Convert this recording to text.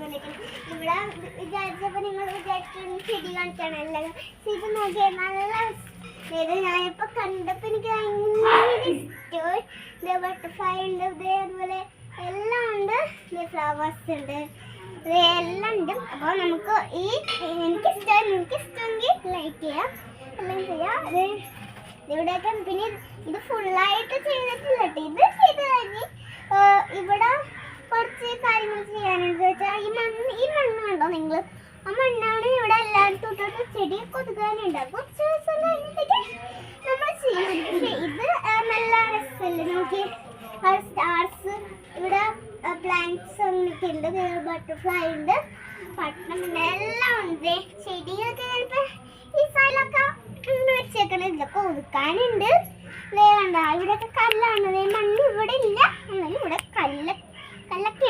ഇവിടെ വിചാരിച്ചപ്പോൾ നിങ്ങൾ വിചാരിച്ചു ചെടി കാണിച്ചാണല്ലോ. ഇത് നോക്കിയാൽ നല്ല ഇത് ഞാനിപ്പോൾ കണ്ടപ്പോൾ എനിക്ക് ഭയങ്കര ഇഷ്ടമായി. ബട്ടർഫ്ലൈ ഉണ്ട്, അതുപോലെ എല്ലാം ഉണ്ട്, ഫ്ലവേഴ്സ് ഉണ്ട്, എല്ലാം ഉണ്ട്. അപ്പോൾ നമുക്ക് എനിക്കിഷ്ടമെങ്കിൽ ലൈക്ക് ചെയ്യാം, എല്ലാം ചെയ്യാം. ഇവിടെയൊക്കെ പിന്നെ ഇത് ഫുള്ളായിട്ട് ചെയ്തിട്ടില്ല കേട്ടോ. ഇത് ചെയ്ത് കഴിഞ്ഞ് ഇവിടെ കുറച്ച് കാര്യങ്ങൾ ചെയ്യാനെന്ന് വെച്ചാൽ ഈ മണ്ണ് കണ്ടോ നിങ്ങൾ? ആ മണ്ണാണ് ഇവിടെ എല്ലായിടത്തും ഇട്ടിട്ട് ചെടി കൊതുകാനുണ്ടാകും. കുറച്ച് ദിവസം കഴിഞ്ഞിട്ടൊക്കെ നമ്മൾ ചെയ്യും. പക്ഷേ ഇത് നല്ല രസമല്ലേ നോക്കി. സ്റ്റാർസ് ഇവിടെ പ്ലാന്റ്സ് ഒക്കെ ഉണ്ട്, ബട്ടർഫ്ലൈ ഉണ്ട്, പട്ടണം ഉണ്ട്, എല്ലാം ഉണ്ട്. ചെടികളൊക്കെ ചിലപ്പോൾ ഈ സൈഡിലൊക്കെ വെച്ചേക്കണത്. ഇതൊക്കെ ഒതുക്കാനുണ്ട്. വേണ്ട ഇവിടെയൊക്കെ കല്ലാണ്, മണ്ണ് ഇവിടെ ഇല്ല, എന്നാലും ഇവിടെ കല്ലൊക്കെ ഉണ്ട്.